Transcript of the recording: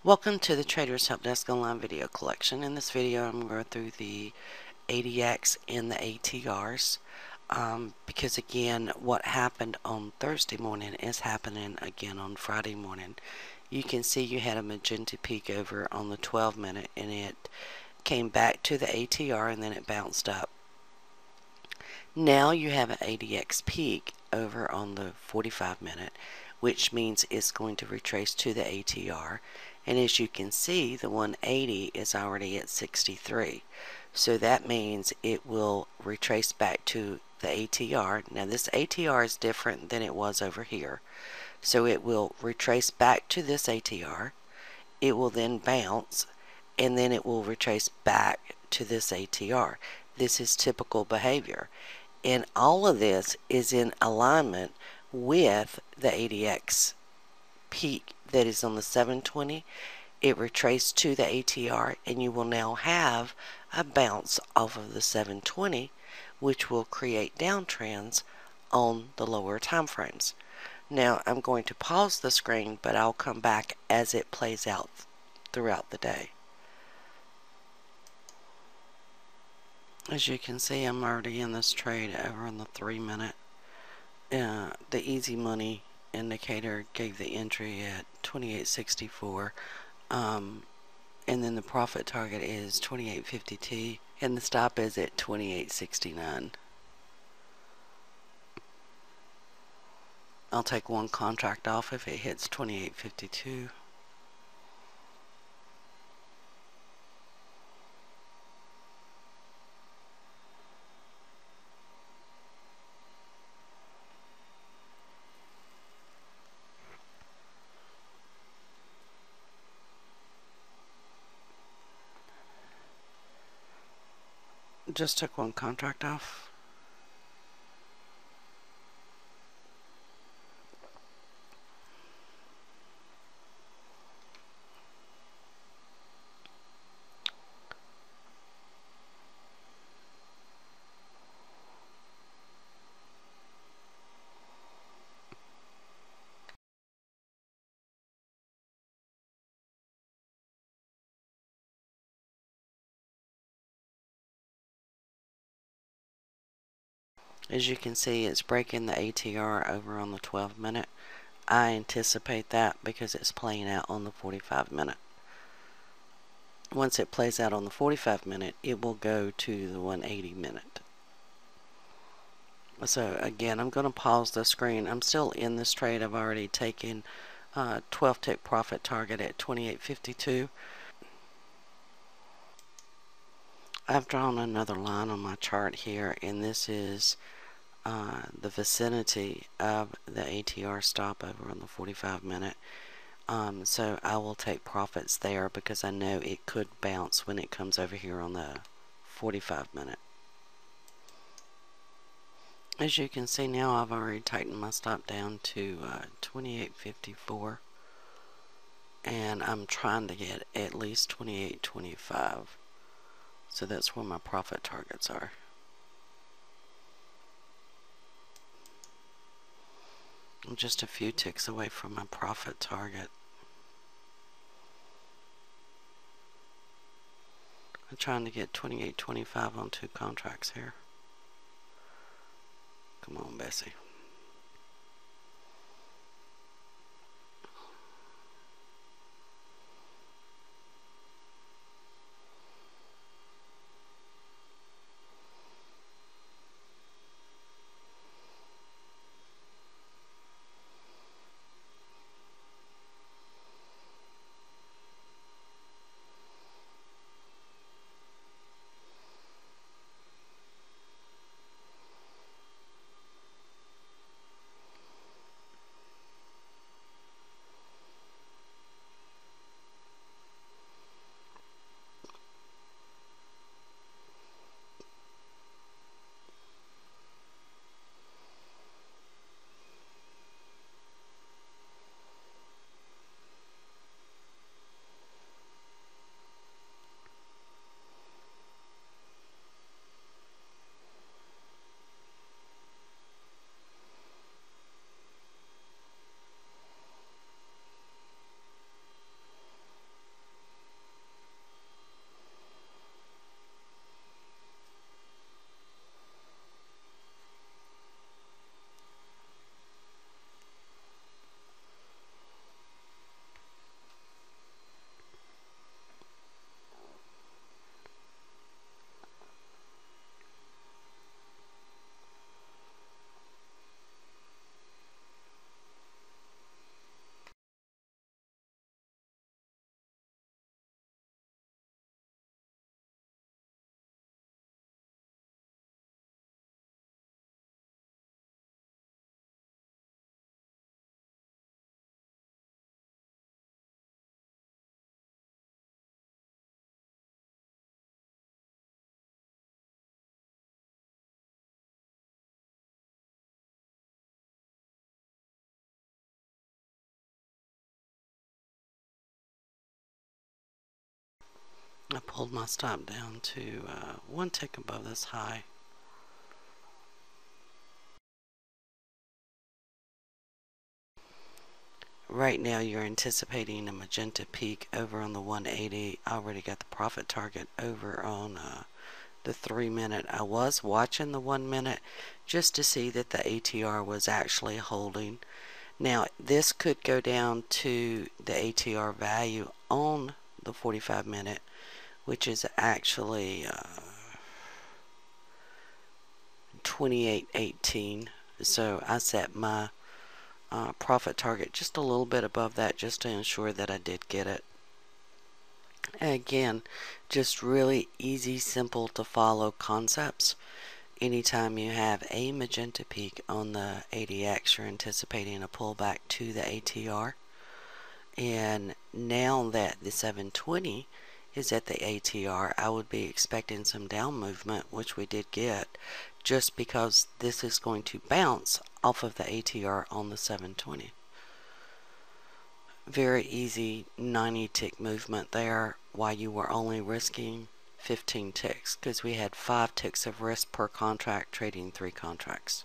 Welcome to the Traders Help Desk Online video collection. In this video I'm going to go through the ADX and the ATRs because again what happened on Thursday morning is happening again on Friday morning. You can see you had a magenta peak over on the 12 minute and it came back to the ATR and then it bounced up. Now you have an ADX peak over on the 45 minute, which means it's going to retrace to the ATR, and as you can see the 180 is already at 63, so that means it will retrace back to the ATR. Now this ATR is different than it was over here, so it will retrace back to this ATR, it will then bounce, and then it will retrace back to this ATR. This is typical behavior. And all of this is in alignment with the ADX peak that is on the 720. It retraced to the ATR and you will now have a bounce off of the 720, which will create downtrends on the lower time frames. Now I'm going to pause the screen, but I'll come back as it plays out throughout the day. As you can see, I'm already in this trade over on the 3 minute. The easy money indicator gave the entry at 28.64, and then the profit target is 28.52 and the stop is at 28.69. I'll take one contract off if it hits 28.52. Just took one contract off. As you can see, it's breaking the ATR over on the 12 minute. I anticipate that because it's playing out on the 45 minute. Once it plays out on the 45 minute, it will go to the 180 minute. So again, I'm going to pause the screen. I'm still in this trade. I've already taken 12 tick profit target at 28.52. I've drawn another line on my chart here, and this is the vicinity of the ATR stop over on the 45 minute. So I will take profits there because I know it could bounce when it comes over here on the 45 minute. As you can see now, I've already tightened my stop down to 28.54, and I'm trying to get at least 28.25, so that's where my profit targets are. I'm just a few ticks away from my profit target. I'm trying to get 28.25 on 2 contracts here. Come on, Bessie. I pulled my stop down to one tick above this high. Right now you're anticipating a magenta peak over on the 180. I already got the profit target over on the 3 minute. I was watching the 1 minute just to see that the ATR was actually holding. Now this could go down to the ATR value on the 45 minute, which is actually 28.18. So I set my profit target just a little bit above that just to ensure that I did get it. Again, just really easy, simple to follow concepts. Anytime you have a magenta peak on the ADX, you're anticipating a pullback to the ATR. And now that the 720 is at the ATR, I would be expecting some down movement, which we did get, just because this is going to bounce off of the ATR on the 720. Very easy 90 tick movement there, while you were only risking 15 ticks, because we had 5 ticks of risk per contract trading 3 contracts.